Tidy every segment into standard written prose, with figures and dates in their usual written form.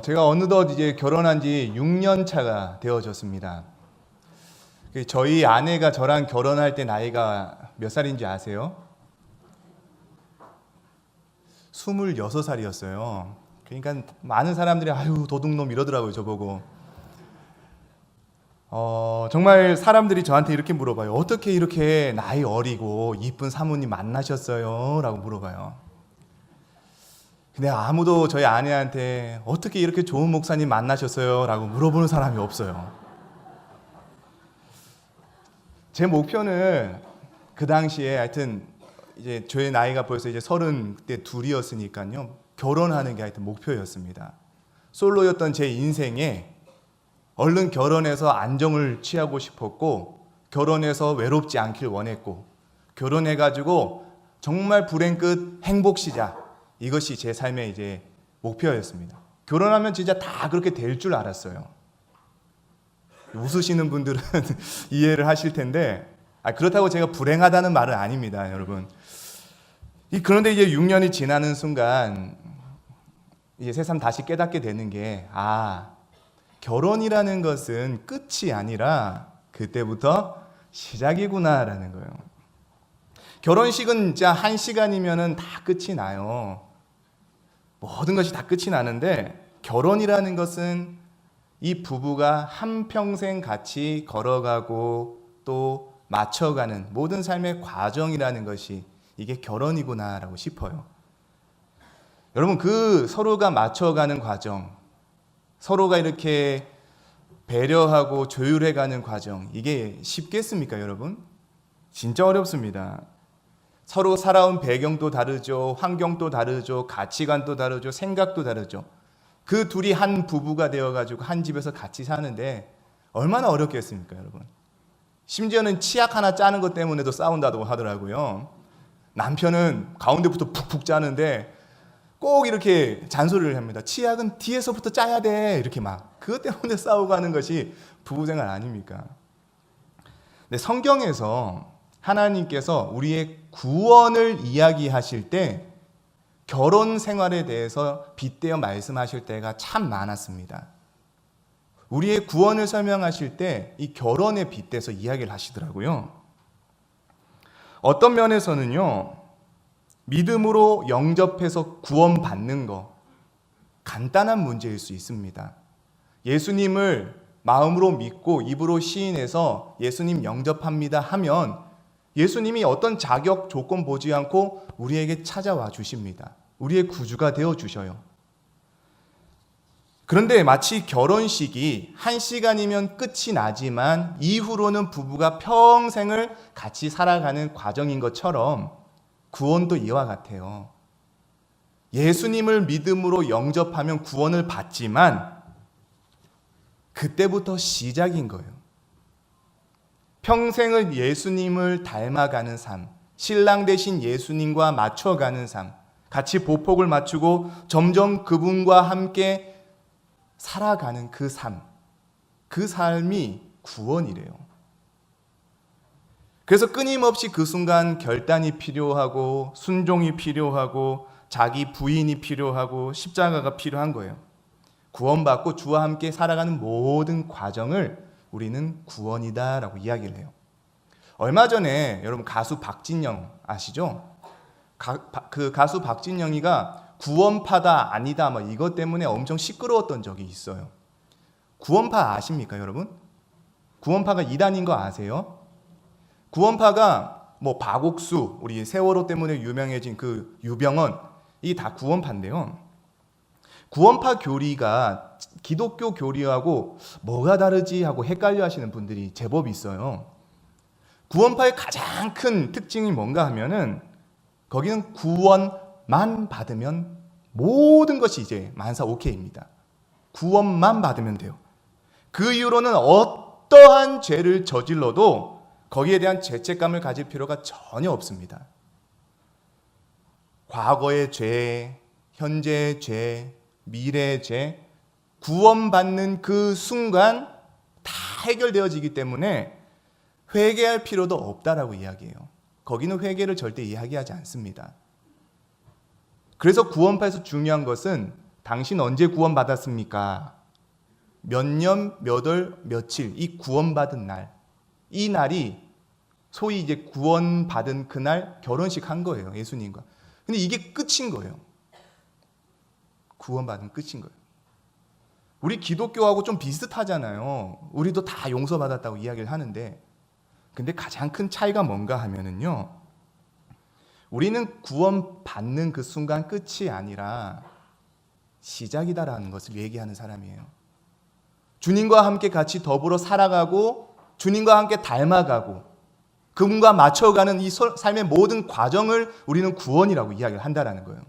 제가 어느덧 이제 결혼한 지 6년 차가 되어졌습니다. 저희 아내가 저랑 결혼할 때 나이가 몇 살인지 아세요? 26살이었어요. 그러니까 많은 사람들이 아유 도둑놈 이러더라고요, 저보고. 정말 사람들이 저한테 이렇게 물어봐요. 어떻게 이렇게 나이 어리고 이쁜 사모님 만나셨어요? 라고 물어봐요. 근데 아무도 저희 아내한테 어떻게 이렇게 좋은 목사님 만나셨어요? 라고 물어보는 사람이 없어요. 제 목표는 그 당시에 하여튼 이제 저의 나이가 벌써 이제 30대 둘이었으니까요. 결혼하는 게 하여튼 목표였습니다. 솔로였던 제 인생에 얼른 결혼해서 안정을 취하고 싶었고, 결혼해서 외롭지 않길 원했고, 결혼해가지고 정말 불행 끝 행복 시작. 이것이 제 삶의 이제 목표였습니다. 결혼하면 진짜 다 그렇게 될 줄 알았어요. 웃으시는 분들은 이해를 하실 텐데, 그렇다고 제가 불행하다는 말은 아닙니다, 여러분. 그런데 이제 6년이 지나는 순간 이제 새삼 다시 깨닫게 되는 게, 결혼이라는 것은 끝이 아니라 그때부터 시작이구나라는 거예요. 결혼식은 진짜 1시간이면은 다 끝이 나요. 모든 것이 다 끝이 나는데, 결혼이라는 것은 이 부부가 한평생 같이 걸어가고 또 맞춰가는 모든 삶의 과정이라는 것이 이게 결혼이구나라고 싶어요. 여러분, 그 서로가 맞춰가는 과정, 서로가 이렇게 배려하고 조율해가는 과정, 이게 쉽겠습니까, 여러분? 진짜 어렵습니다. 서로 살아온 배경도 다르죠, 환경도 다르죠, 가치관도 다르죠, 생각도 다르죠. 그 둘이 한 부부가 되어가지고 한 집에서 같이 사는데 얼마나 어렵겠습니까, 여러분? 심지어는 치약 하나 짜는 것 때문에도 싸운다고 하더라고요. 남편은 가운데부터 푹푹 짜는데 꼭 이렇게 잔소리를 합니다. 치약은 뒤에서부터 짜야 돼. 이렇게 막 그것 때문에 싸우고 하는 것이 부부생활 아닙니까? 근데 성경에서 하나님께서 우리의 구원을 이야기하실 때 결혼 생활에 대해서 빗대어 말씀하실 때가 참 많았습니다. 우리의 구원을 설명하실 때 이 결혼에 빗대서 이야기를 하시더라고요. 어떤 면에서는요, 믿음으로 영접해서 구원받는 거 간단한 문제일 수 있습니다. 예수님을 마음으로 믿고 입으로 시인해서 예수님 영접합니다 하면 예수님이 어떤 자격 조건 보지 않고 우리에게 찾아와 주십니다. 우리의 구주가 되어 주셔요. 그런데 마치 결혼식이 1시간이면 끝이 나지만 이후로는 부부가 평생을 같이 살아가는 과정인 것처럼 구원도 이와 같아요. 예수님을 믿음으로 영접하면 구원을 받지만 그때부터 시작인 거예요. 평생을 예수님을 닮아가는 삶, 신랑 되신 예수님과 맞춰가는 삶, 같이 보폭을 맞추고 점점 그분과 함께 살아가는 그 삶, 그 삶이 구원이래요. 그래서 끊임없이 그 순간 결단이 필요하고 순종이 필요하고 자기 부인이 필요하고 십자가가 필요한 거예요. 구원받고 주와 함께 살아가는 모든 과정을 우리는 구원이다라고 이야기를 해요. 얼마 전에 여러분 가수 박진영 아시죠? 그 가수 박진영이가 구원파다 아니다 뭐 이것 때문에 엄청 시끄러웠던 적이 있어요. 구원파 아십니까, 여러분? 구원파가 이단인 거 아세요? 구원파가 뭐 박옥수, 우리 세월호 때문에 유명해진 그 유병헌, 이 다 구원파인데요. 구원파 교리가 기독교 교리하고 뭐가 다르지 하고 헷갈려 하시는 분들이 제법 있어요. 구원파의 가장 큰 특징이 뭔가 하면은 거기는 구원만 받으면 모든 것이 이제 만사 오케이입니다. 구원만 받으면 돼요. 그 이후로는 어떠한 죄를 저질러도 거기에 대한 죄책감을 가질 필요가 전혀 없습니다. 과거의 죄, 현재의 죄, 미래의 죄, 구원받는 그 순간 다 해결되어지기 때문에 회개할 필요도 없다라고 이야기해요. 거기는 회개를 절대 이야기하지 않습니다. 그래서 구원파에서 중요한 것은 당신 언제 구원받았습니까? 몇 년, 몇 월, 며칠 이 구원받은 날, 이 날이 소위 이제 구원받은 그날 결혼식 한 거예요. 예수님과. 근데 이게 끝인 거예요. 구원받은 끝인 거예요. 우리 기독교하고 좀 비슷하잖아요. 우리도 다 용서받았다고 이야기를 하는데, 근데 가장 큰 차이가 뭔가 하면은요, 우리는 구원받는 그 순간 끝이 아니라 시작이다라는 것을 얘기하는 사람이에요. 주님과 함께 같이 더불어 살아가고 주님과 함께 닮아가고 그분과 맞춰가는 이 삶의 모든 과정을 우리는 구원이라고 이야기를 한다라는 거예요.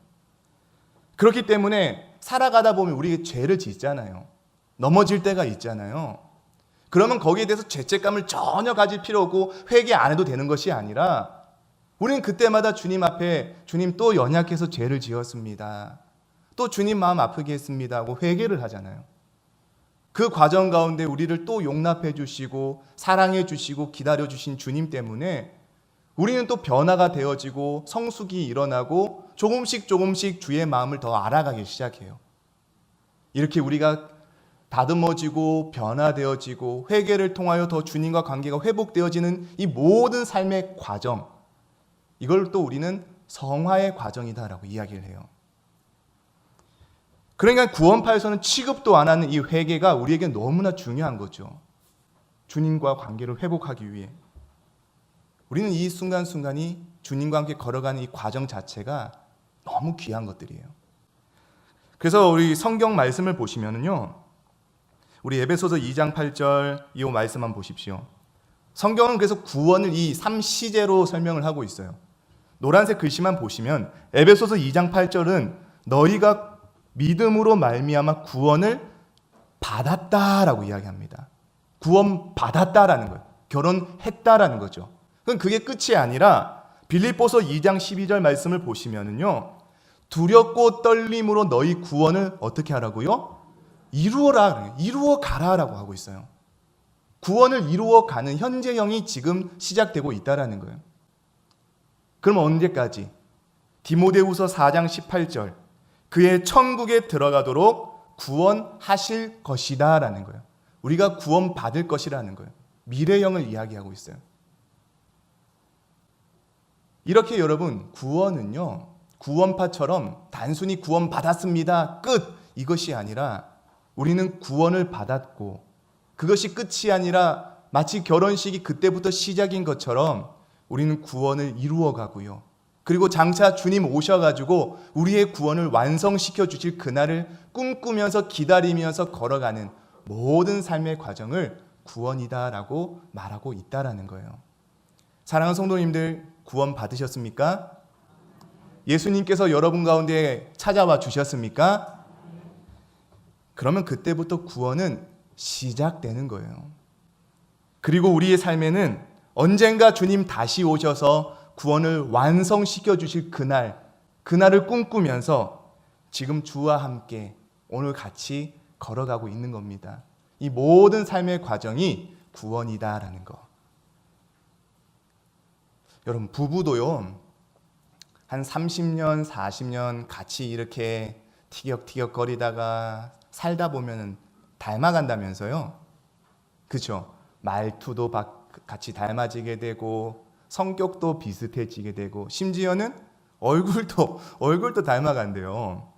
그렇기 때문에 살아가다 보면 우리가 죄를 짓잖아요. 넘어질 때가 있잖아요. 그러면 거기에 대해서 죄책감을 전혀 가질 필요 없고 회개 안 해도 되는 것이 아니라 우리는 그때마다 주님 앞에 주님 또 연약해서 죄를 지었습니다. 또 주님 마음 아프게 했습니다 하고 회개를 하잖아요. 그 과정 가운데 우리를 또 용납해 주시고 사랑해 주시고 기다려 주신 주님 때문에 우리는 또 변화가 되어지고 성숙이 일어나고 조금씩 주의 마음을 더 알아가기 시작해요. 이렇게 우리가 다듬어지고 변화되어지고 회개를 통하여 더 주님과 관계가 회복되어지는 이 모든 삶의 과정, 이걸 또 우리는 성화의 과정이다라고 이야기를 해요. 그러니까 구원파에서는 취급도 안 하는 이 회개가 우리에게 너무나 중요한 거죠. 주님과 관계를 회복하기 위해. 우리는 이 순간순간이 주님과 함께 걸어가는 이 과정 자체가 너무 귀한 것들이에요. 그래서 우리 성경 말씀을 보시면은요, 우리 에베소서 2장 8절 이 말씀 한번 보십시오. 성경은 그래서 구원을 이 3시제로 설명을 하고 있어요. 노란색 글씨만 보시면 에베소서 2장 8절은 너희가 믿음으로 말미암아 구원을 받았다라고 이야기합니다. 구원 받았다라는 거예요. 결혼했다라는 거죠. 그럼 그게 끝이 아니라 빌립보서 2장 12절 말씀을 보시면은요, 두렵고 떨림으로 너희 구원을 어떻게 하라고요? 이루어라, 이루어 가라라고 하고 있어요. 구원을 이루어 가는 현재형이 지금 시작되고 있다라는 거예요. 그럼 언제까지? 디모데후서 4장 18절 그의 천국에 들어가도록 구원하실 것이다 라는 거예요. 우리가 구원받을 것이라는 거예요. 미래형을 이야기하고 있어요. 이렇게 여러분, 구원은요, 구원파처럼 단순히 구원받았습니다, 끝! 이것이 아니라 우리는 구원을 받았고 그것이 끝이 아니라 마치 결혼식이 그때부터 시작인 것처럼 우리는 구원을 이루어 가고요. 그리고 장차 주님 오셔가지고 우리의 구원을 완성시켜 주실 그날을 꿈꾸면서 기다리면서 걸어가는 모든 삶의 과정을 구원이다라고 말하고 있다라는 거예요. 사랑하는 성도님들, 구원 받으셨습니까? 예수님께서 여러분 가운데 찾아와 주셨습니까? 그러면 그때부터 구원은 시작되는 거예요. 그리고 우리의 삶에는 언젠가 주님 다시 오셔서 구원을 완성시켜 주실 그날을 꿈꾸면서 지금 주와 함께 오늘 같이 걸어가고 있는 겁니다. 이 모든 삶의 과정이 구원이다라는 거. 여러분, 부부도요, 한 30년, 40년 같이 이렇게 티격티격 거리다가 살다 보면 닮아간다면서요. 그렇죠? 말투도 같이 닮아지게 되고 성격도 비슷해지게 되고 심지어는 얼굴도 닮아간대요.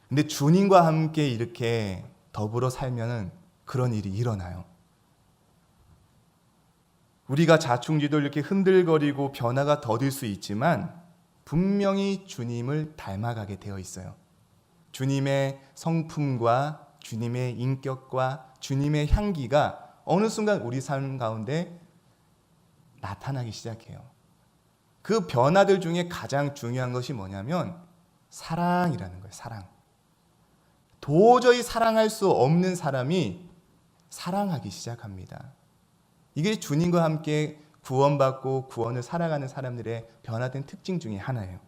근데 주님과 함께 이렇게 더불어 살면은 그런 일이 일어나요. 우리가 자충지도 이렇게 흔들거리고 변화가 더딜 수 있지만 분명히 주님을 닮아가게 되어 있어요. 주님의 성품과 주님의 인격과 주님의 향기가 어느 순간 우리 삶 가운데 나타나기 시작해요. 그 변화들 중에 가장 중요한 것이 뭐냐면 사랑이라는 거예요. 사랑. 도저히 사랑할 수 없는 사람이 사랑하기 시작합니다. 이게 주님과 함께 구원받고 구원을 살아가는 사람들의 변화된 특징 중에 하나예요.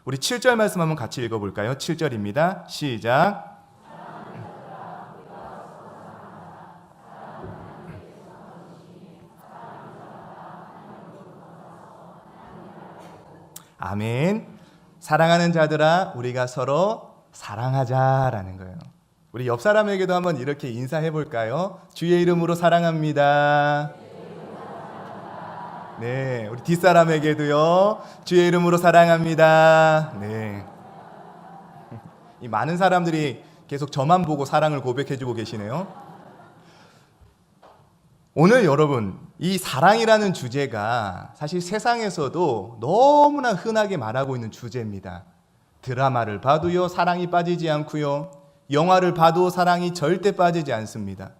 우리 7절 말씀 한번 같이 읽어볼까요? 7절입니다. 시작. 아멘. 사랑하는 자들아, 우리가 서로 사랑하자라는 거예요. 우리 옆 사람에게도 한번 이렇게 인사해 볼까요? 주의 이름으로 사랑합니다. 네, 우리 뒷사람에게도요. 주의 이름으로 사랑합니다. 네. 이 많은 사람들이 계속 저만 보고 사랑을 고백해 주고 계시네요. 오늘 여러분, 이 사랑이라는 주제가 사실 세상에서도 너무나 흔하게 말하고 있는 주제입니다. 드라마를 봐도요, 사랑이 빠지지 않고요. 영화를 봐도 사랑이 절대 빠지지 않습니다.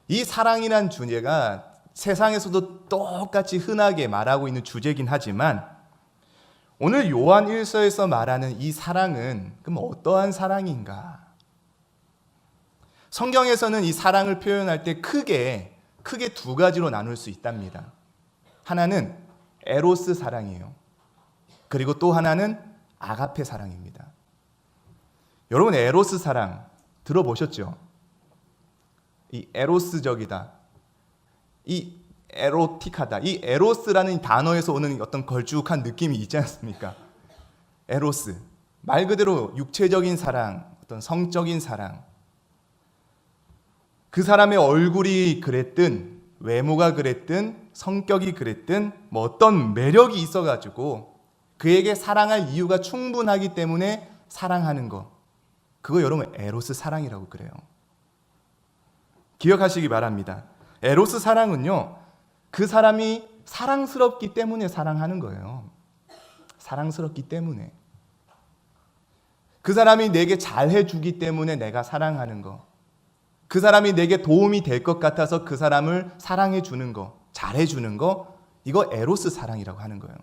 이 사랑이란 주제가 세상에서도 똑같이 흔하게 말하고 있는 주제긴 하지만 오늘 요한 1서에서 말하는 이 사랑은 그럼 어떠한 사랑인가? 성경에서는 이 사랑을 표현할 때 크게 두 가지로 나눌 수 있답니다. 하나는 에로스 사랑이에요. 그리고 또 하나는 아가페 사랑입니다. 여러분, 에로스 사랑 들어보셨죠? 이 에로스적이다. 이 에로틱하다. 이 에로스라는 단어에서 오는 어떤 걸쭉한 느낌이 있지 않습니까? 에로스. 말 그대로 육체적인 사랑, 어떤 성적인 사랑. 그 사람의 얼굴이 그랬든, 외모가 그랬든, 성격이 그랬든, 뭐 어떤 매력이 있어가지고 그에게 사랑할 이유가 충분하기 때문에 사랑하는 거. 그거 여러분 에로스 사랑이라고 그래요. 기억하시기 바랍니다. 에로스 사랑은요, 그 사람이 사랑스럽기 때문에 사랑하는 거예요. 사랑스럽기 때문에. 그 사람이 내게 잘해주기 때문에 내가 사랑하는 거. 그 사람이 내게 도움이 될 것 같아서 그 사람을 사랑해주는 거, 잘해주는 거, 이거 에로스 사랑이라고 하는 거예요.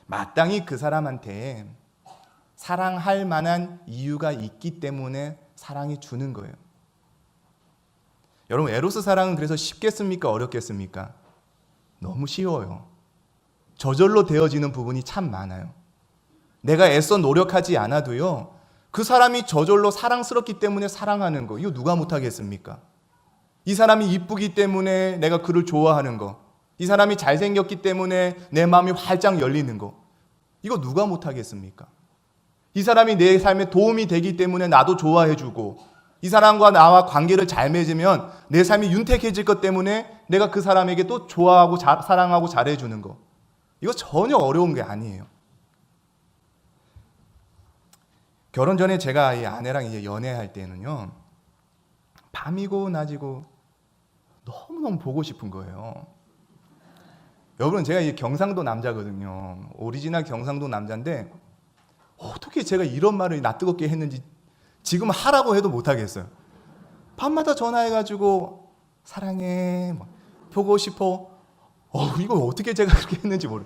마땅히 그 사람한테 사랑할 만한 이유가 있기 때문에 사랑해 주는 거예요. 여러분, 에로스 사랑은 그래서 쉽겠습니까? 어렵겠습니까? 너무 쉬워요. 저절로 되어지는 부분이 참 많아요. 내가 애써 노력하지 않아도요, 그 사람이 저절로 사랑스럽기 때문에 사랑하는 거, 이거 누가 못하겠습니까? 이 사람이 이쁘기 때문에 내가 그를 좋아하는 거, 이 사람이 잘생겼기 때문에 내 마음이 활짝 열리는 거, 이거 누가 못하겠습니까? 이 사람이 내 삶에 도움이 되기 때문에 나도 좋아해주고, 이 사람과 나와 관계를 잘 맺으면 내 삶이 윤택해질 것 때문에 내가 그 사람에게 또 좋아하고 사랑하고 잘해주는 거, 이거 전혀 어려운 게 아니에요. 결혼 전에 제가 이 아내랑 이제 연애할 때는요, 밤이고 낮이고 너무너무 보고 싶은 거예요. 여러분, 제가 이 경상도 남자거든요. 오리지널 경상도 남자인데 어떻게 제가 이런 말을 낯뜨겁게 했는지 지금 하라고 해도 못하겠어요. 밤마다 전화해가지고 사랑해, 보고 싶어. 이거 어떻게 제가 그렇게 했는지 모르.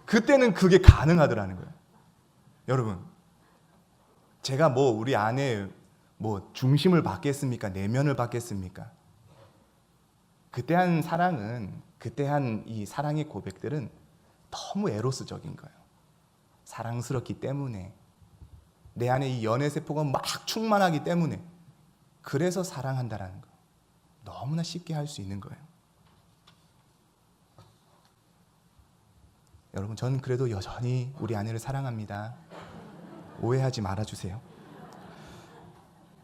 그때는 그게 가능하더라는 거예요. 여러분, 제가 뭐 우리 아내 뭐 중심을 받겠습니까? 내면을 받겠습니까? 그때 한 사랑은, 그때 한 이 사랑의 고백들은 너무 에로스적인 거예요. 사랑스럽기 때문에, 내 안에 이 연애 세포가 막 충만하기 때문에, 그래서 사랑한다라는 거 너무나 쉽게 할 수 있는 거예요. 여러분, 전 그래도 여전히 우리 아내를 사랑합니다. 오해하지 말아주세요.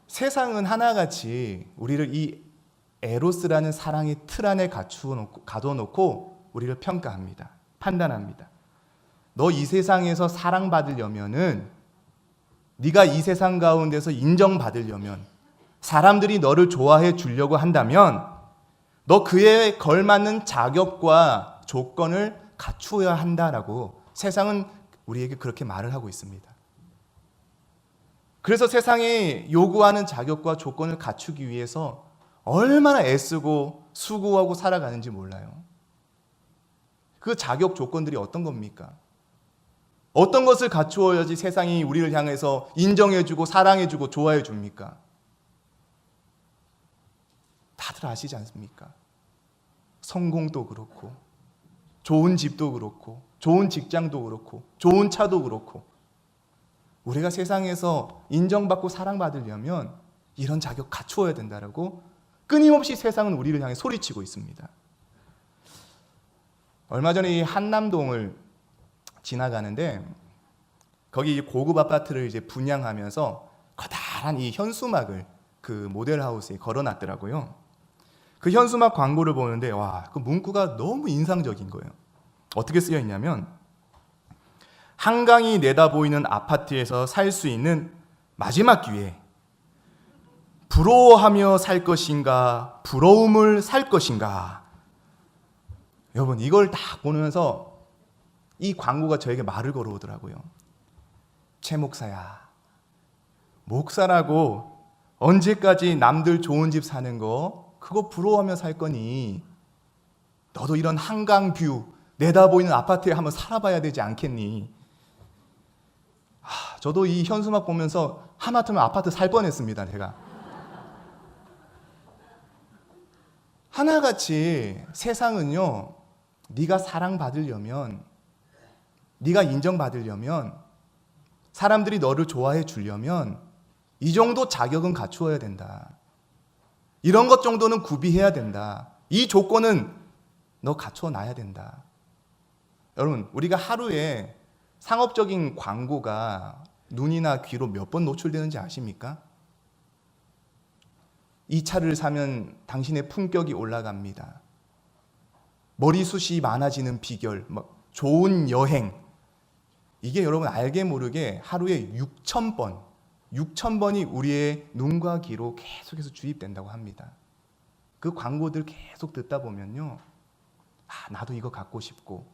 세상은 하나같이 우리를 이 에로스라는 사랑의 틀 안에 가둬놓고 우리를 평가합니다. 판단합니다. 너 이 세상에서 사랑받으려면은, 네가 이 세상 가운데서 인정받으려면, 사람들이 너를 좋아해 주려고 한다면 너 그에 걸맞는 자격과 조건을 갖추어야 한다라고 세상은 우리에게 그렇게 말을 하고 있습니다. 그래서 세상이 요구하는 자격과 조건을 갖추기 위해서 얼마나 애쓰고 수고하고 살아가는지 몰라요. 그 자격 조건들이 어떤 겁니까? 어떤 것을 갖추어야지 세상이 우리를 향해서 인정해주고 사랑해주고 좋아해줍니까? 다들 아시지 않습니까? 성공도 그렇고, 좋은 집도 그렇고, 좋은 직장도 그렇고, 좋은 차도 그렇고, 우리가 세상에서 인정받고 사랑받으려면 이런 자격 갖추어야 된다라고 끊임없이 세상은 우리를 향해 소리치고 있습니다. 얼마 전에 이 한남동을 지나가는데 거기 고급 아파트를 이제 분양하면서 커다란 이 현수막을 그 모델하우스에 걸어놨더라고요. 그 현수막 광고를 보는데 와, 그 문구가 너무 인상적인 거예요. 어떻게 쓰여 있냐면 한강이 내다보이는 아파트에서 살 수 있는 마지막 기회. 부러워하며 살 것인가, 부러움을 살 것인가. 여러분, 이걸 딱 보면서 이 광고가 저에게 말을 걸어오더라고요. 최 목사야, 목사라고 언제까지 남들 좋은 집 사는 거 그거 부러워하며 살 거니? 너도 이런 한강 뷰 내다보이는 아파트에 한번 살아봐야 되지 않겠니? 저도 이 현수막 보면서 하마터면 아파트 살 뻔했습니다. 제가 하나같이 세상은요, 네가 사랑받으려면, 네가 인정받으려면, 사람들이 너를 좋아해 주려면 이 정도 자격은 갖추어야 된다. 이런 것 정도는 구비해야 된다. 이 조건은 너 갖춰 놔야 된다. 여러분, 우리가 하루에 상업적인 광고가 눈이나 귀로 몇 번 노출되는지 아십니까? 이 차를 사면 당신의 품격이 올라갑니다. 머리숱이 많아지는 비결, 좋은 여행. 이게 여러분 알게 모르게 하루에 6,000번이 우리의 눈과 귀로 계속해서 주입된다고 합니다. 그 광고들 계속 듣다 보면요, 나도 이거 갖고 싶고,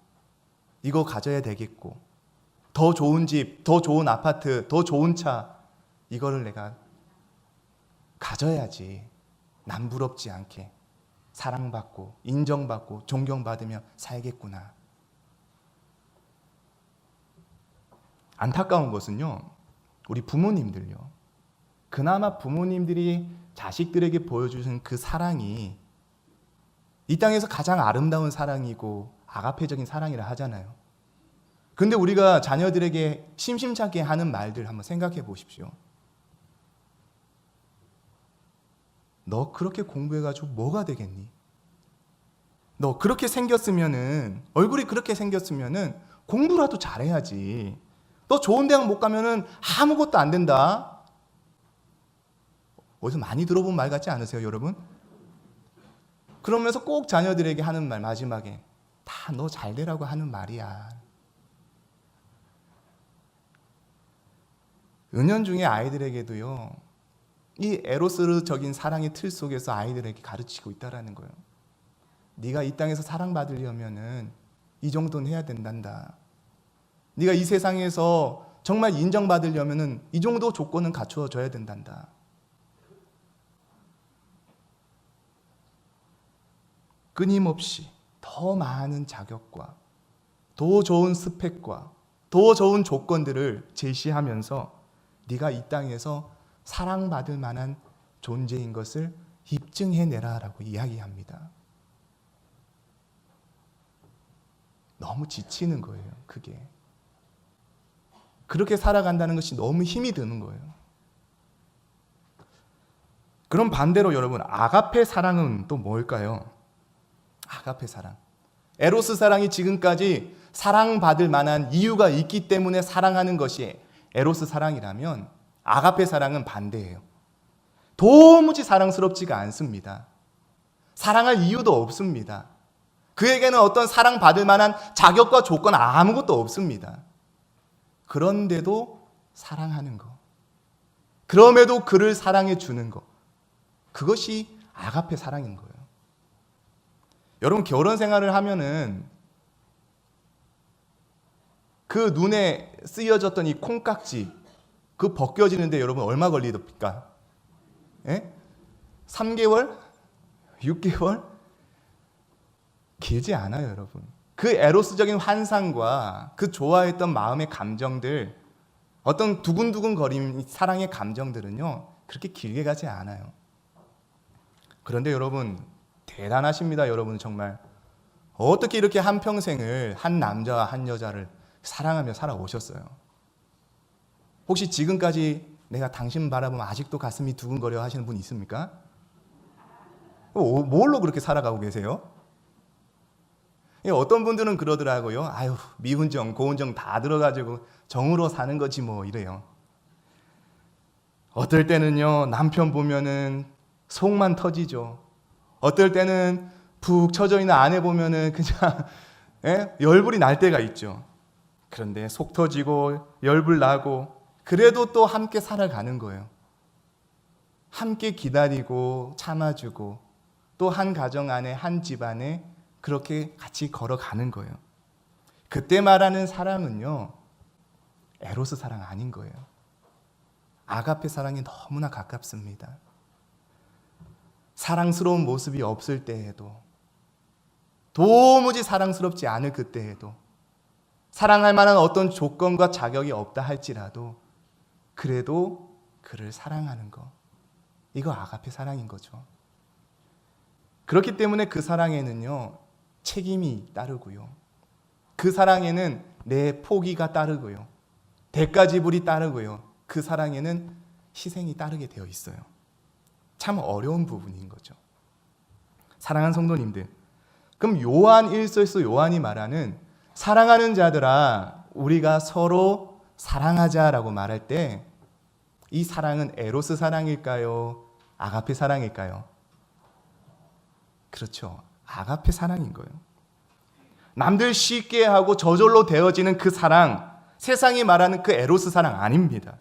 이거 가져야 되겠고, 더 좋은 집, 더 좋은 아파트, 더 좋은 차, 이거를 내가 가져야지. 남 부럽지 않게 사랑받고 인정받고 존경받으며 살겠구나. 안타까운 것은요, 우리 부모님들요, 그나마 부모님들이 자식들에게 보여주신 그 사랑이 이 땅에서 가장 아름다운 사랑이고 아가페적인 사랑이라 하잖아요. 근데 우리가 자녀들에게 심심찮게 하는 말들 한번 생각해 보십시오. 너 그렇게 공부해가지고 뭐가 되겠니? 너 그렇게 생겼으면은, 얼굴이 그렇게 생겼으면은 공부라도 잘해야지. 너 좋은 대학 못 가면은 아무것도 안 된다. 어디서 많이 들어본 말 같지 않으세요, 여러분? 그러면서 꼭 자녀들에게 하는 말, 마지막에 다 너 잘 되라고 하는 말이야. 은연중에 아이들에게도요, 이 에로스적인 사랑의 틀 속에서 아이들에게 가르치고 있다라는 거예요. 네가 이 땅에서 사랑받으려면은 이 정도는 해야 된단다. 네가 이 세상에서 정말 인정받으려면은 이 정도 조건은 갖추어져야 된단다. 끊임없이 더 많은 자격과 더 좋은 스펙과 더 좋은 조건들을 제시하면서 네가 이 땅에서 사랑받을 만한 존재인 것을 입증해내라라고 이야기합니다. 너무 지치는 거예요, 그게. 그렇게 살아간다는 것이 너무 힘이 드는 거예요. 그럼 반대로 여러분, 아가페 사랑은 또 뭘까요? 아가페 사랑. 에로스 사랑이 지금까지 사랑받을 만한 이유가 있기 때문에 사랑하는 것이 에로스 사랑이라면 아가페 사랑은 반대예요. 도무지 사랑스럽지가 않습니다. 사랑할 이유도 없습니다. 그에게는 어떤 사랑받을 만한 자격과 조건 아무것도 없습니다. 그런데도 사랑하는 것, 그럼에도 그를 사랑해 주는 것, 그것이 아가페 사랑인 거예요. 여러분, 결혼 생활을 하면은 그 눈에 쓰여졌던 이 콩깍지, 그 벗겨지는데 여러분 얼마 걸리십니까? 3개월? 6개월? 길지 않아요, 여러분. 그 에로스적인 환상과 그 좋아했던 마음의 감정들, 어떤 두근두근거림, 사랑의 감정들은요, 그렇게 길게 가지 않아요. 그런데 여러분, 대단하십니다. 여러분, 정말 어떻게 이렇게 한평생을 한 남자와 한 여자를 사랑하며 살아오셨어요? 혹시 지금까지 내가 당신 바라보면 아직도 가슴이 두근거려 하시는 분 있습니까? 뭘로 그렇게 살아가고 계세요? 어떤 분들은 그러더라고요. 아유, 미운 정, 고운 정 다 들어가지고 정으로 사는 거지 뭐 이래요. 어떨 때는요, 남편 보면은 속만 터지죠. 어떨 때는 푹 처져 있는 아내 보면은 그냥 열불이 날 때가 있죠. 그런데 속 터지고 열불 나고 그래도 또 함께 살아가는 거예요. 함께 기다리고 참아주고 또 한 가정 안에 한 집 안에 그렇게 같이 걸어가는 거예요. 그때 말하는 사랑은요, 에로스 사랑 아닌 거예요. 아가페 사랑이 너무나 가깝습니다. 사랑스러운 모습이 없을 때에도, 도무지 사랑스럽지 않을 그때에도, 사랑할 만한 어떤 조건과 자격이 없다 할지라도 그래도 그를 사랑하는 거, 이거 아가페 사랑인 거죠. 그렇기 때문에 그 사랑에는요, 책임이 따르고요, 그 사랑에는 내 포기가 따르고요, 대가 지불이 따르고요, 그 사랑에는 희생이 따르게 되어 있어요. 참 어려운 부분인 거죠. 사랑하는 성도님들, 그럼 요한 1서에서 요한이 말하는 사랑하는 자들아 우리가 서로 사랑하자라고 말할 때 이 사랑은 에로스 사랑일까요? 아가페 사랑일까요? 그렇죠. 아가페 사랑인 거예요. 남들 쉽게 하고 저절로 되어지는 그 사랑, 세상이 말하는 그 에로스 사랑 아닙니다.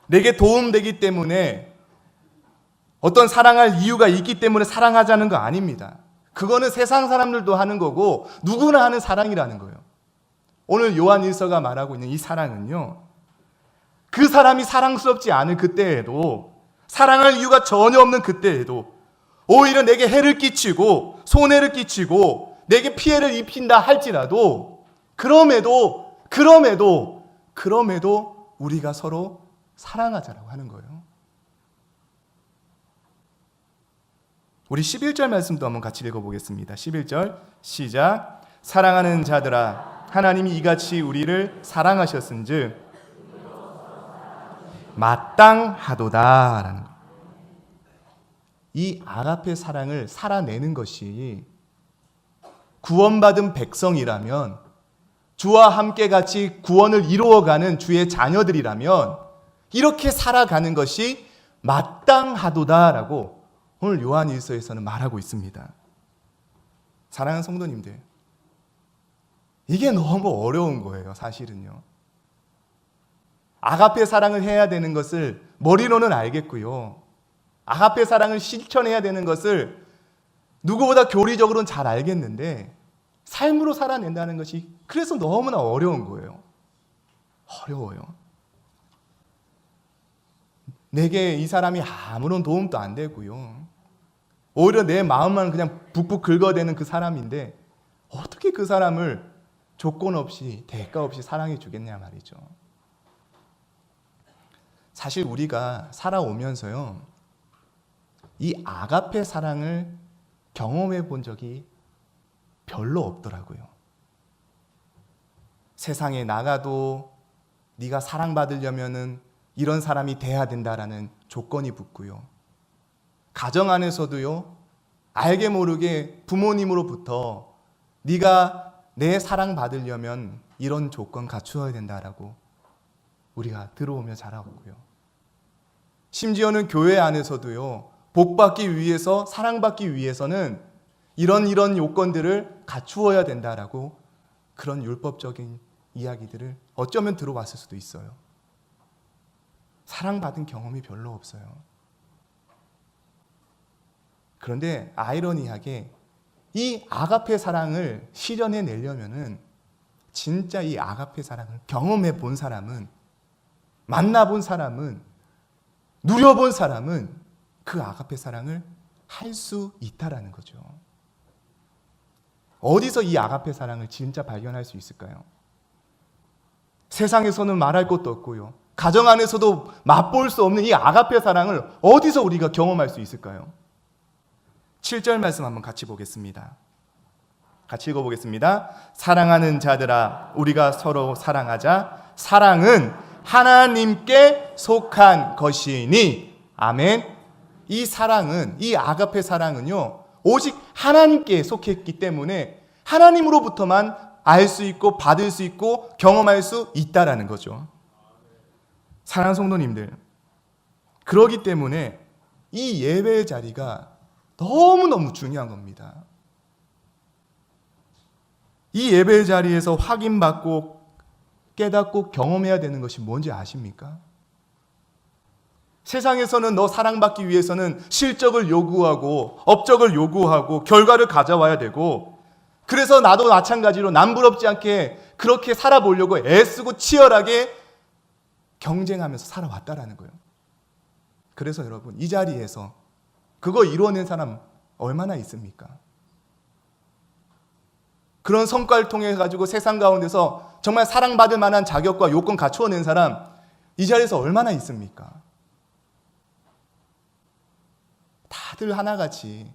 내게 도움되기 때문에 어떤 사랑할 이유가 있기 때문에 사랑하자는 거 아닙니다. 그거는 세상 사람들도 하는 거고 누구나 하는 사랑이라는 거예요. 오늘 요한 1서가 말하고 있는 이 사랑은요, 그 사람이 사랑스럽지 않을 그때에도, 사랑할 이유가 전혀 없는 그때에도 오히려 내게 해를 끼치고 손해를 끼치고 내게 피해를 입힌다 할지라도 그럼에도 우리가 서로 사랑하자라고 하는 거예요. 우리 11절 말씀도 한번 같이 읽어보겠습니다. 11절 시작. 사랑하는 자들아 하나님이 이같이 우리를 사랑하셨은즉 마땅하도다라는 거. 이 아가페 사랑을 살아내는 것이 구원받은 백성이라면, 주와 함께 같이 구원을 이루어가는 주의 자녀들이라면 이렇게 살아가는 것이 마땅하도다라고 오늘 요한 1서에서는 말하고 있습니다. 사랑하는 성도님들, 이게 너무 어려운 거예요. 사실은요, 아가페 사랑을 해야 되는 것을 머리로는 알겠고요, 아가페 사랑을 실천해야 되는 것을 누구보다 교리적으로는 잘 알겠는데 삶으로 살아낸다는 것이 그래서 너무나 어려운 거예요. 어려워요. 내게 이 사람이 아무런 도움도 안 되고요, 오히려 내 마음만 그냥 북북 긁어대는 그 사람인데 어떻게 그 사람을 조건 없이 대가 없이 사랑해 주겠냐 말이죠. 사실 우리가 살아오면서요, 이 아가페 사랑을 경험해 본 적이 별로 없더라고요. 세상에 나가도 네가 사랑받으려면은 이런 사람이 돼야 된다라는 조건이 붙고요, 가정 안에서도요, 알게 모르게 부모님으로부터 네가 내 사랑받으려면 이런 조건 갖추어야 된다라고 우리가 들어오며 자라왔고요, 심지어는 교회 안에서도요, 복받기 위해서, 사랑받기 위해서는 이런 요건들을 갖추어야 된다라고 그런 율법적인 이야기들을 어쩌면 들어왔을 수도 있어요. 사랑받은 경험이 별로 없어요. 그런데 아이러니하게 이 아가페 사랑을 실현해 내려면은 진짜 이 아가페 사랑을 경험해 본 사람은, 만나본 사람은, 누려본 사람은 그 아가페 사랑을 할 수 있다라는 거죠. 어디서 이 아가페 사랑을 진짜 발견할 수 있을까요? 세상에서는 말할 것도 없고요, 가정 안에서도 맛볼 수 없는 이 아가페 사랑을 어디서 우리가 경험할 수 있을까요? 7절 말씀 한번 같이 보겠습니다. 같이 읽어보겠습니다. 사랑하는 자들아 우리가 서로 사랑하자. 사랑은 하나님께 속한 것이니. 아멘. 이 사랑은, 이 아가페 사랑은요, 오직 하나님께 속했기 때문에 하나님으로부터만 알 수 있고 받을 수 있고 경험할 수 있다라는 거죠. 사랑하는 성도님들, 그러기 때문에 이 예배의 자리가 너무너무 중요한 겁니다. 이 예배의 자리에서 확인받고 깨닫고 경험해야 되는 것이 뭔지 아십니까? 세상에서는 너 사랑받기 위해서는 실적을 요구하고 업적을 요구하고 결과를 가져와야 되고, 그래서 나도 마찬가지로 남부럽지 않게 그렇게 살아보려고 애쓰고 치열하게 경쟁하면서 살아왔다라는 거예요. 그래서 여러분, 이 자리에서 그거 이루어낸 사람 얼마나 있습니까? 그런 성과를 통해 가지고 세상 가운데서 정말 사랑받을 만한 자격과 요건 갖추어낸 사람 이 자리에서 얼마나 있습니까? 다들 하나같이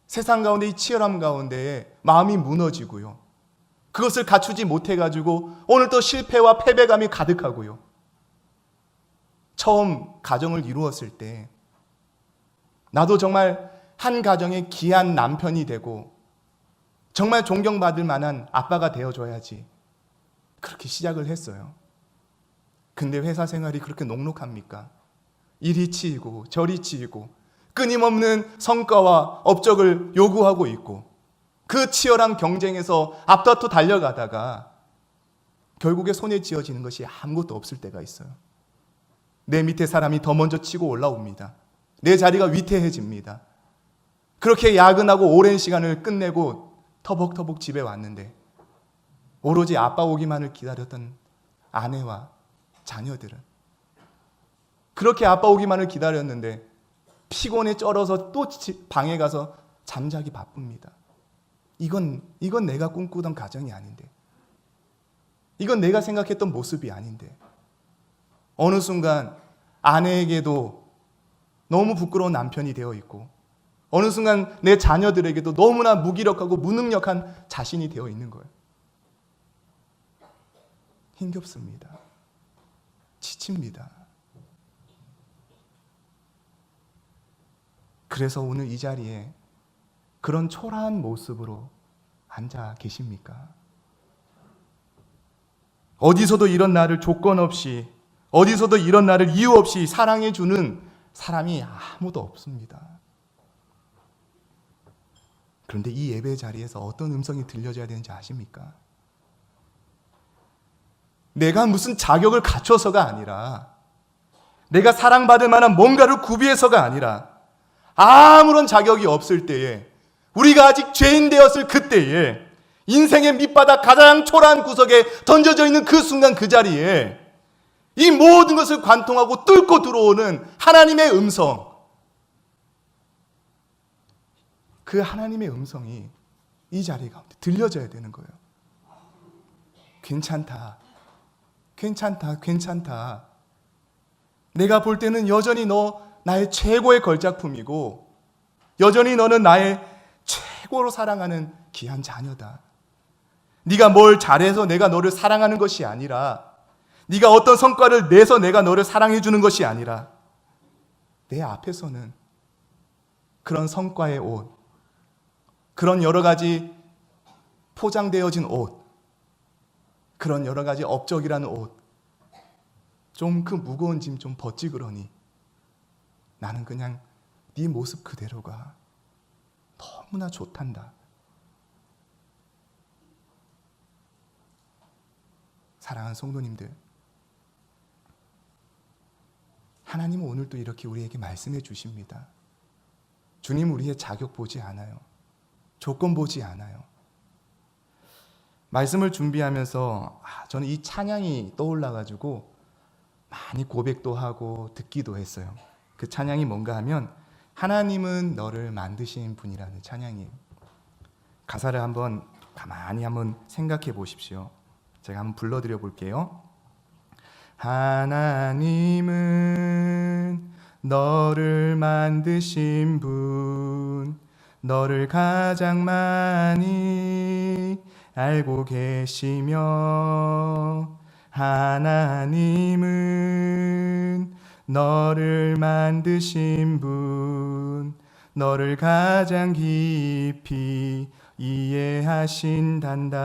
세상 가운데 이 치열함 가운데에 마음이 무너지고요. 그것을 갖추지 못해가지고 오늘 또 실패와 패배감이 가득하고요. 처음 가정을 이루었을 때 나도 정말 한 가정의 귀한 남편이 되고 정말 존경받을 만한 아빠가 되어줘야지, 그렇게 시작을 했어요. 근데 회사 생활이 그렇게 녹록합니까? 이리 치이고 저리 치이고 끊임없는 성과와 업적을 요구하고 있고, 그 치열한 경쟁에서 앞다투 달려가다가 결국에 손에 쥐어지는 것이 아무것도 없을 때가 있어요. 내 밑에 사람이 더 먼저 치고 올라옵니다. 내 자리가 위태해집니다. 그렇게 야근하고 오랜 시간을 끝내고 터벅터벅 집에 왔는데 오로지 아빠 오기만을 기다렸던 아내와 자녀들은 그렇게 아빠 오기만을 기다렸는데 피곤에 쩔어서 또 방에 가서 잠자기 바쁩니다. 이건 내가 꿈꾸던 가정이 아닌데, 이건 내가 생각했던 모습이 아닌데, 어느 순간 아내에게도 너무 부끄러운 남편이 되어 있고, 어느 순간 내 자녀들에게도 너무나 무기력하고 무능력한 자신이 되어 있는 거예요. 힘겹습니다. 지칩니다. 그래서 오늘 이 자리에 그런 초라한 모습으로 앉아 계십니까? 어디서도 이런 나를 조건 없이, 어디서도 이런 나를 이유 없이 사랑해 주는 사람이 아무도 없습니다. 그런데 이 예배 자리에서 어떤 음성이 들려져야 되는지 아십니까? 내가 무슨 자격을 갖춰서가 아니라, 내가 사랑받을 만한 뭔가를 구비해서가 아니라, 아무런 자격이 없을 때에, 우리가 아직 죄인 되었을 그때에, 인생의 밑바닥 가장 초라한 구석에 던져져 있는 그 순간 그 자리에 이 모든 것을 관통하고 뚫고 들어오는 하나님의 음성, 그 하나님의 음성이 이 자리 가운데 들려져야 되는 거예요. 괜찮다, 괜찮다, 괜찮다. 내가 볼 때는 여전히 너 나의 최고의 걸작품이고, 여전히 너는 나의 최고로 사랑하는 귀한 자녀다. 네가 뭘 잘해서 내가 너를 사랑하는 것이 아니라, 네가 어떤 성과를 내서 내가 너를 사랑해 주는 것이 아니라, 내 앞에서는 그런 성과의 옷, 그런 여러 가지 포장되어진 옷, 그런 여러 가지 업적이라는 옷, 좀 그 무거운 짐 좀 벗지 그러니 나는 그냥 네 모습 그대로가 너무나 좋단다. 사랑하는 성도님들, 하나님은 오늘도 이렇게 우리에게 말씀해 주십니다. 주님, 우리의 자격 보지 않아요. 조건 보지 않아요. 말씀을 준비하면서 저는 이 찬양이 떠올라가지고 많이 고백도 하고 듣기도 했어요. 그 찬양이 뭔가 하면 하나님은 너를 만드신 분이라는 찬양이에요. 가사를 한번 가만히 한번 생각해 보십시오. 제가 한번 불러드려 볼게요. 하나님은 너를 만드신 분, 너를 가장 많이 알고 계시며, 하나님은 너를 만드신 분, 너를 가장 깊이 이해하신단다.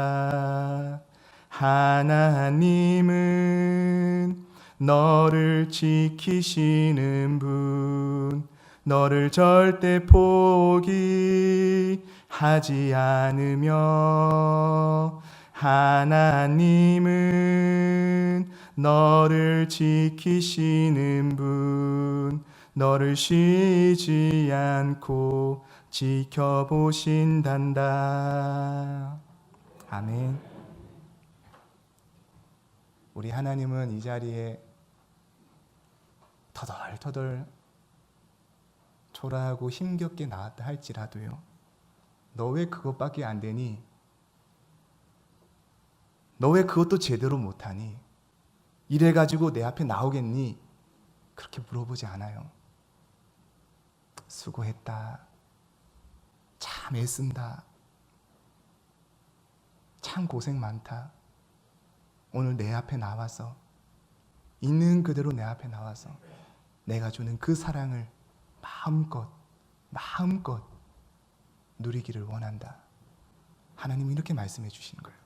하나님은 너를 지키시는 분, 너를 절대 포기하지 않으며, 하나님은 너를 지키시는 분, 너를 쉬지 않고 지켜보신단다. 아멘. 우리 하나님은 이 자리에 터덜터덜 초라하고 힘겹게 나왔다 할지라도요, 너 왜 그것밖에 안 되니? 너 왜 그것도 제대로 못하니? 이래가지고 내 앞에 나오겠니? 그렇게 물어보지 않아요. 수고했다. 참 애쓴다. 참 고생 많다. 오늘 내 앞에 나와서, 있는 그대로 내 앞에 나와서 내가 주는 그 사랑을 마음껏 누리기를 원한다. 하나님이 이렇게 말씀해 주신 거예요.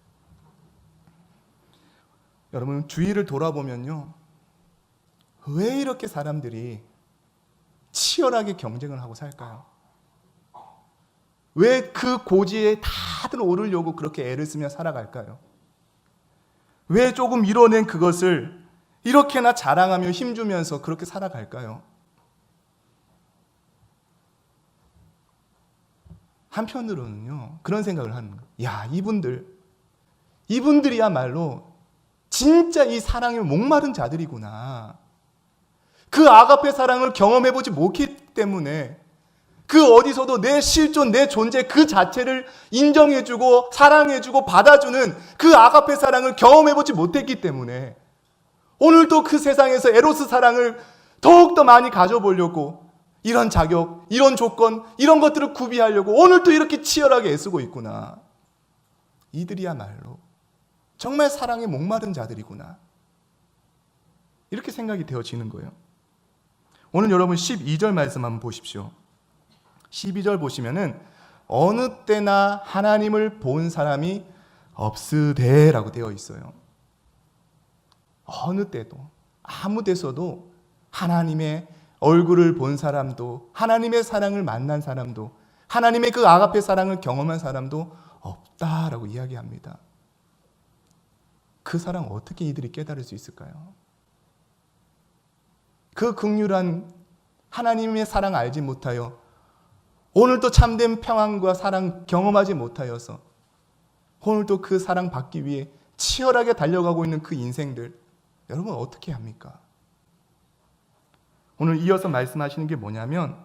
여러분, 주위를 돌아보면요, 왜 이렇게 사람들이 치열하게 경쟁을 하고 살까요? 왜 그 고지에 다들 오르려고 그렇게 애를 쓰며 살아갈까요? 왜 조금 이뤄낸 그것을 이렇게나 자랑하며 힘주면서 그렇게 살아갈까요? 한편으로는요, 그런 생각을 하는 거예요. 야, 이분들이야말로 진짜 이 사랑에 목마른 자들이구나. 그 아가페 사랑을 경험해보지 못했기 때문에 그 어디서도 내 실존, 내 존재 그 자체를 인정해주고 사랑해주고 받아주는 그 아가페 사랑을 경험해보지 못했기 때문에 오늘도 그 세상에서 에로스 사랑을 더욱더 많이 가져보려고 이런 자격, 이런 조건, 이런 것들을 구비하려고 오늘도 이렇게 치열하게 애쓰고 있구나. 이들이야말로 정말 사랑에 목마른 자들이구나. 이렇게 생각이 되어지는 거예요. 오늘 여러분 12절 말씀 한번 보십시오. 12절 보시면은 어느 때나 하나님을 본 사람이 없으되라고 되어 있어요. 어느 때도, 아무 데서도 하나님의 얼굴을 본 사람도, 하나님의 사랑을 만난 사람도, 하나님의 그 아가페 사랑을 경험한 사람도 없다라고 이야기합니다. 그 사랑 어떻게 이들이 깨달을 수 있을까요? 그 긍휼한 하나님의 사랑 알지 못하여 오늘도 참된 평안과 사랑 경험하지 못하여서 오늘도 그 사랑 받기 위해 치열하게 달려가고 있는 그 인생들, 여러분 어떻게 합니까? 오늘 이어서 말씀하시는 게 뭐냐면,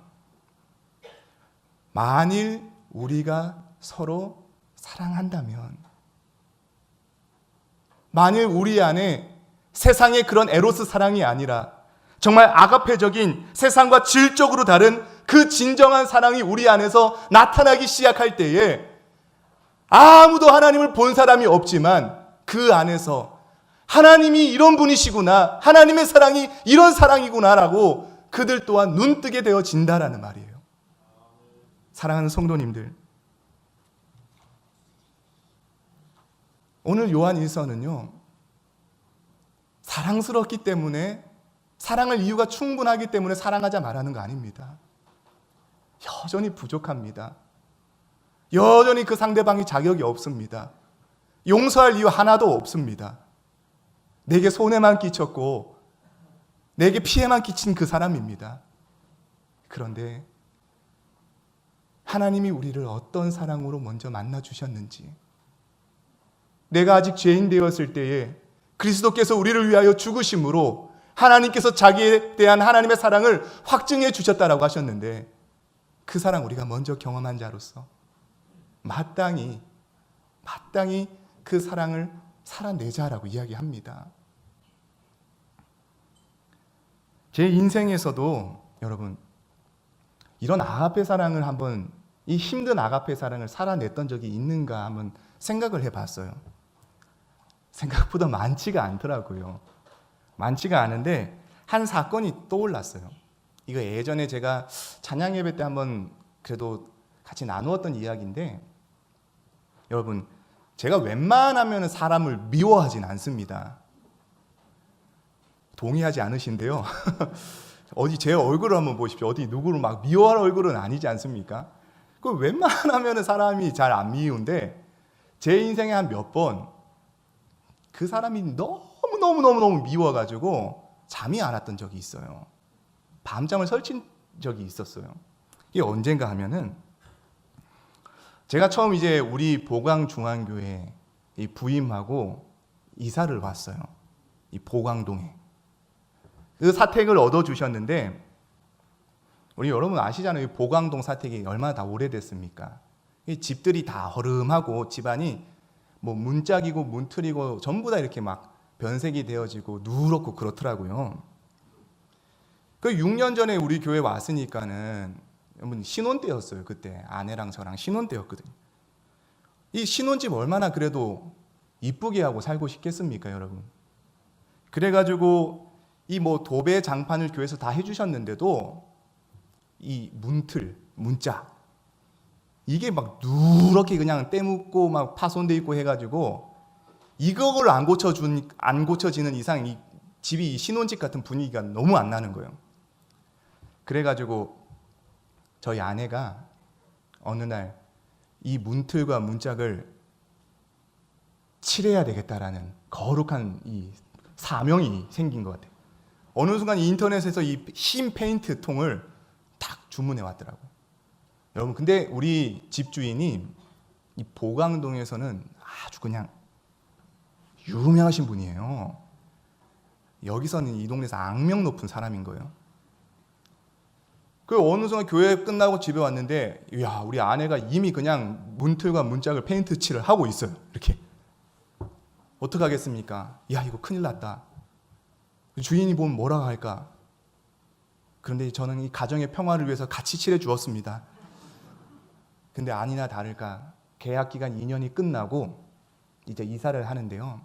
만일 우리가 서로 사랑한다면, 만일 우리 안에 세상의 그런 에로스 사랑이 아니라 정말 아가페적인 세상과 질적으로 다른 그 진정한 사랑이 우리 안에서 나타나기 시작할 때에 아무도 하나님을 본 사람이 없지만 그 안에서 하나님이 이런 분이시구나, 하나님의 사랑이 이런 사랑이구나라고 그들 또한 눈뜨게 되어진다라는 말이에요. 사랑하는 성도님들, 오늘 요한 1서는요, 사랑스럽기 때문에, 사랑할 이유가 충분하기 때문에 사랑하자 말하는 거 아닙니다. 여전히 부족합니다. 여전히 그 상대방이 자격이 없습니다. 용서할 이유 하나도 없습니다. 내게 손해만 끼쳤고 내게 피해만 끼친 그 사람입니다. 그런데 하나님이 우리를 어떤 사랑으로 먼저 만나주셨는지, 내가 아직 죄인 되었을 때에 그리스도께서 우리를 위하여 죽으심으로 하나님께서 자기에 대한 하나님의 사랑을 확증해 주셨다라고 하셨는데, 그 사랑 우리가 먼저 경험한 자로서 마땅히 그 사랑을 살아내자라고 이야기합니다. 제 인생에서도 여러분 이런 아가페 사랑을 한번, 이 힘든 아가페 사랑을 살아냈던 적이 있는가 한번 생각을 해봤어요. 생각보다 많지가 않더라고요. 많지가 않은데 한 사건이 떠올랐어요. 이거 예전에 제가 찬양 예배 때 한번 그래도 같이 나누었던 이야기인데, 여러분, 제가 웬만하면 사람을 미워하진 않습니다. 동의하지 않으신데요. 어디 제 얼굴을 한번 보십시오. 어디 누구를 막 미워할 얼굴은 아니지 않습니까? 그 웬만하면 사람이 잘 안 미운데 제 인생에 한 몇 번 그 사람이 너무 미워가지고 잠이 안 왔던 적이 있어요. 밤잠을 설친 적이 있었어요. 이게 언젠가 하면은 제가 처음 이제 우리 보광중앙교회 이 부임하고 이사를 왔어요. 이 보광동에. 그 사택을 얻어주셨는데 우리 여러분 아시잖아요. 이 보광동 사택이 얼마나 다 오래됐습니까? 이 집들이 다 허름하고 집안이 뭐 문짝이고 문틀이고 전부 다 이렇게 막 변색이 되어지고 누렇고 그렇더라고요. 그 6년 전에 우리 교회 왔으니까는 신혼 때였어요. 그때 아내랑 저랑 신혼 때였거든요. 이 신혼집 얼마나 그래도 이쁘게 하고 살고 싶겠습니까, 여러분? 그래가지고 이 뭐 도배 장판을 교회에서 다 해주셨는데도 이 문틀, 문짝 이게 막 누렇게 그냥 때묻고 막 파손돼 있고 해가지고 이걸 안 고쳐지는 이상 이 집이 신혼집 같은 분위기가 너무 안 나는 거예요. 그래가지고 저희 아내가 어느 날 이 문틀과 문짝을 칠해야 되겠다라는 거룩한 이 사명이 생긴 것 같아요. 어느 순간 인터넷에서 이 흰 페인트 통을 딱 주문해 왔더라고요. 여러분, 근데 우리 집주인이 이 보강동에서는 아주 그냥 유명하신 분이에요. 여기서는 이 동네에서 악명 높은 사람인 거예요. 그 어느 순간 교회 끝나고 집에 왔는데, 야, 우리 아내가 이미 그냥 문틀과 문짝을 페인트 칠을 하고 있어요. 이렇게. 어떡하겠습니까? 야, 이거 큰일 났다. 주인이 보면 뭐라고 할까? 그런데 저는 이 가정의 평화를 위해서 같이 칠해 주었습니다. 근데 아니나 다를까 계약 기간 2년이 끝나고 이제 이사를 하는데요.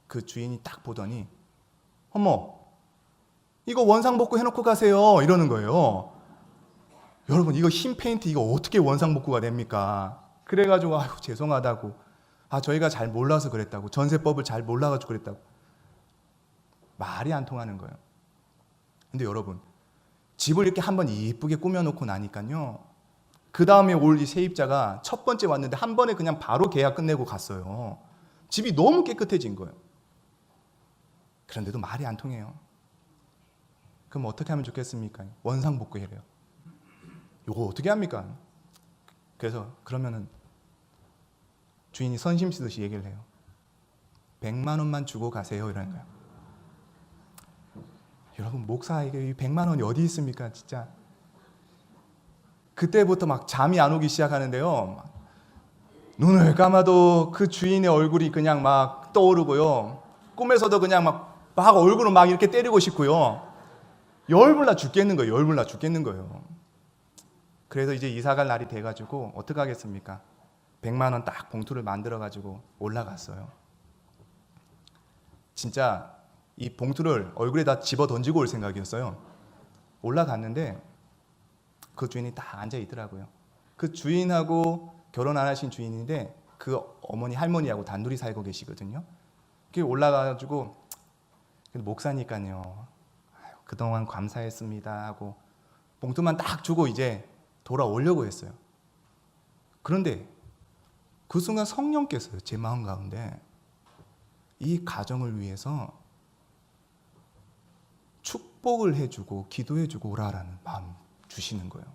그 주인이 딱 보더니 어머, 이거 원상복구 해놓고 가세요 이러는 거예요. 여러분, 이거 흰 페인트 이거 어떻게 원상복구가 됩니까? 그래가지고 아유 죄송하다고, 저희가 잘 몰라서 그랬다고, 전세법을 잘 몰라가지고 그랬다고. 말이 안 통하는 거예요. 근데 여러분, 집을 이렇게 한번 이쁘게 꾸며놓고 나니까요, 그 다음에 올 이 세입자가 첫 번째 왔는데 한 번에 그냥 바로 계약 끝내고 갔어요. 집이 너무 깨끗해진 거예요. 그런데도 말이 안 통해요. 그럼 어떻게 하면 좋겠습니까? 원상복구해래요. 이거 어떻게 합니까? 그래서 그러면은 주인이 선심 쓰듯이 얘기를 해요. 100만 원만 주고 가세요 이러는 거예요. 여러분, 목사에게 100만 원이 어디 있습니까? 진짜. 그때부터 막 잠이 안 오기 시작하는데요. 눈을 감아도 그 주인의 얼굴이 그냥 막 떠오르고요. 꿈에서도 그냥 막 얼굴을 막 이렇게 때리고 싶고요. 열불나 죽겠는 거예요. 열불나 죽겠는 거예요. 그래서 이제 이사갈 날이 돼가지고 어떻게 하겠습니까? 100만 원 딱 봉투를 만들어가지고 올라갔어요. 진짜 이 봉투를 얼굴에다 집어 던지고 올 생각이었어요. 올라갔는데 그 주인이 딱 앉아 있더라고요. 그 주인하고 결혼 안 하신 주인인데 그 어머니 할머니하고 단둘이 살고 계시거든요. 그 올라가가지고 목사니까요, 그동안 감사했습니다 하고 봉투만 딱 주고 이제 돌아오려고 했어요. 그런데 그 순간 성령께서요, 제 마음 가운데 이 가정을 위해서 축복을 해주고 기도해주고 오라라는 마음 주시는 거예요.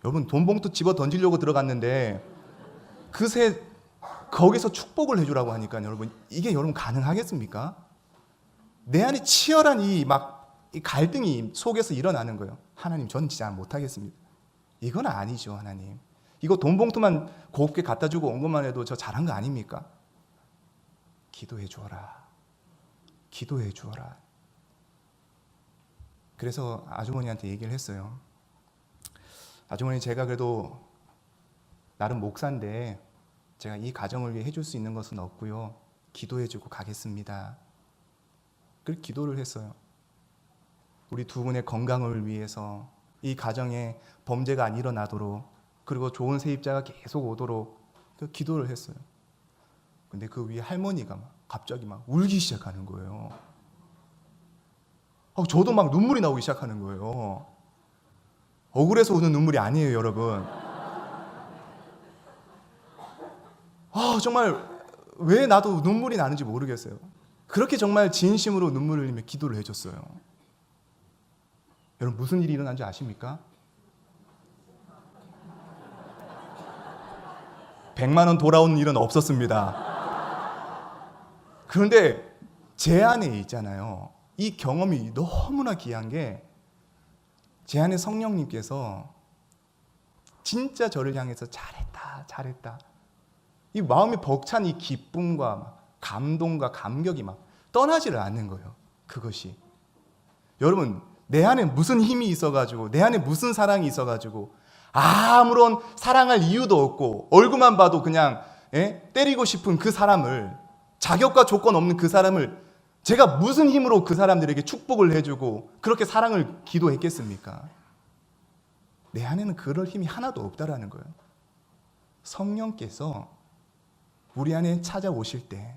여러분, 돈 봉투 집어 던지려고 들어갔는데 그새 거기서 축복을 해주라고 하니까 여러분, 이게 여러분 가능하겠습니까? 내 안에 치열한 이 갈등이 속에서 일어나는 거예요. 하나님, 저는 진짜 못하겠습니다. 이건 아니죠, 하나님. 이거 돈 봉투만 곱게 갖다 주고 온 것만 해도 저 잘한 거 아닙니까? 기도해 주어라. 기도해 주어라. 그래서 아주머니한테 얘기를 했어요. 아주머니, 제가 그래도 나름 목사인데 제가 이 가정을 위해 해줄 수 있는 것은 없고요. 기도해 주고 가겠습니다. 그렇게 기도를 했어요. 우리 두 분의 건강을 위해서, 이 가정에 범죄가 안 일어나도록, 그리고 좋은 세입자가 계속 오도록 기도를 했어요. 근데 그 위에 할머니가 갑자기 울기 시작하는 거예요. 저도 눈물이 나오기 시작하는 거예요. 억울해서 우는 눈물이 아니에요, 여러분. 정말 왜 나도 눈물이 나는지 모르겠어요. 그렇게 정말 진심으로 눈물을 흘리며 기도를 해줬어요. 여러분, 무슨 일이 일어난 줄 아십니까? 100만 원 돌아오는 일은 없었습니다. 그런데 제 안에 있잖아요. 이 경험이 너무나 귀한 게 제 안에 성령님께서 진짜 저를 향해서 잘했다. 이 마음이 벅찬 이 기쁨과 감동과 감격이 떠나지를 않는 거예요. 그것이. 여러분, 내 안에 무슨 힘이 있어가지고, 내 안에 무슨 사랑이 있어가지고, 아무런 사랑할 이유도 없고, 얼굴만 봐도 그냥 때리고 싶은 그 사람을, 자격과 조건 없는 그 사람을 제가 무슨 힘으로 그 사람들에게 축복을 해주고 그렇게 사랑을 기도했겠습니까? 내 안에는 그럴 힘이 하나도 없다라는 거예요. 성령께서 우리 안에 찾아오실 때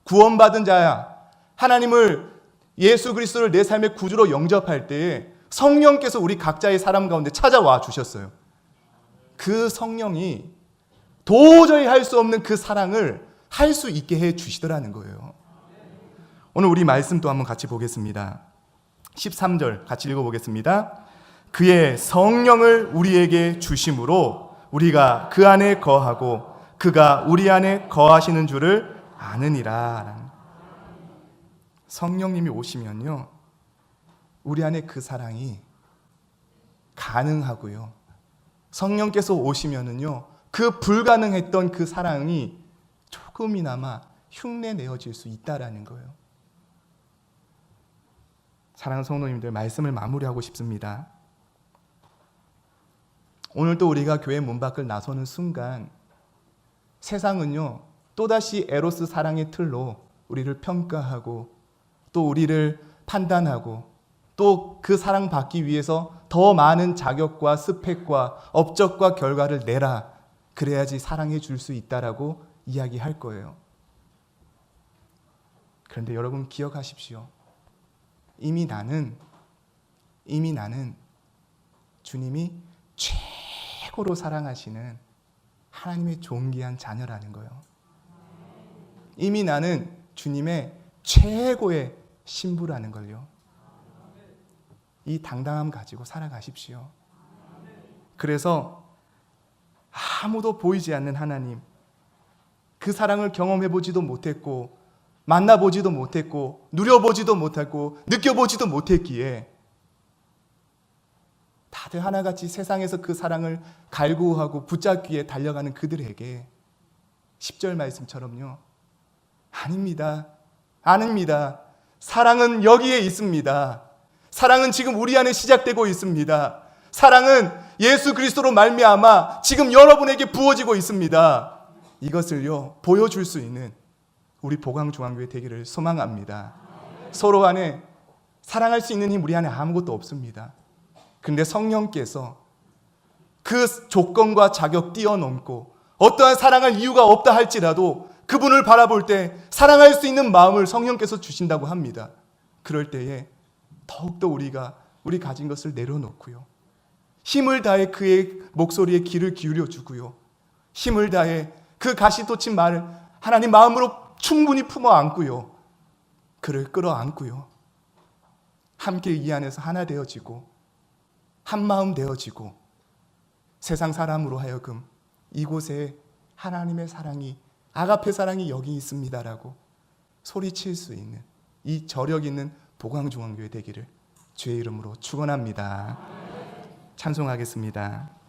구원받은 자야, 하나님을, 예수 그리스도를 내 삶의 구주로 영접할 때에 성령께서 우리 각자의 사람 가운데 찾아와 주셨어요. 그 성령이 도저히 할 수 없는 그 사랑을 할 수 있게 해 주시더라는 거예요. 오늘 우리 말씀 또 한번 같이 보겠습니다. 13절 같이 읽어보겠습니다. 그의 성령을 우리에게 주심으로 우리가 그 안에 거하고 그가 우리 안에 거하시는 줄을 아느니라. 성령님이 오시면요, 우리 안에 그 사랑이 가능하고요, 성령께서 오시면은요, 그 불가능했던 그 사랑이 조금이나마 흉내 내어질 수 있다라는 거예요. 사랑하는 성도님들, 말씀을 마무리하고 싶습니다. 오늘 또 우리가 교회 문 밖을 나서는 순간 세상은요, 또다시 에로스 사랑의 틀로 우리를 평가하고 또 우리를 판단하고 또 그 사랑 받기 위해서 더 많은 자격과 스펙과 업적과 결과를 내라, 그래야지 사랑해 줄 수 있다라고 이야기할 거예요. 그런데 여러분 기억하십시오. 이미 나는 주님이 최고로 사랑하시는 하나님의 존귀한 자녀라는 거예요. 이미 나는 주님의 최고의 신부라는 걸요. 이 당당함 가지고 살아가십시오. 그래서 아무도 보이지 않는 하나님, 그 사랑을 경험해보지도 못했고 만나보지도 못했고 누려보지도 못했고 느껴보지도 못했기에 다들 하나같이 세상에서 그 사랑을 갈구하고 붙잡기에 달려가는 그들에게 10절 말씀처럼요, 아닙니다. 사랑은 여기에 있습니다. 사랑은 지금 우리 안에 시작되고 있습니다. 사랑은 예수 그리스도로 말미암아 지금 여러분에게 부어지고 있습니다. 이것을요, 보여줄 수 있는 우리 보강중앙교회 되기를 소망합니다. 서로 안에 사랑할 수 있는 힘 우리 안에 아무것도 없습니다. 그런데 성령께서 그 조건과 자격 뛰어넘고 어떠한 사랑할 이유가 없다 할지라도 그분을 바라볼 때 사랑할 수 있는 마음을 성령께서 주신다고 합니다. 그럴 때에 더욱더 우리 가진 것을 내려놓고요, 힘을 다해 그의 목소리에 귀를 기울여 주고요, 힘을 다해 그 가시돋친 말을 하나님 마음으로 충분히 품어 안고요, 그를 끌어안고요, 함께 이 안에서 하나 되어지고 한 마음 되어지고 세상 사람으로 하여금 이곳에 하나님의 사랑이, 아가페 사랑이 여기 있습니다라고 소리칠 수 있는 이 저력 있는 보강중앙교회 되기를 주의 이름으로 축원합니다. 찬송하겠습니다.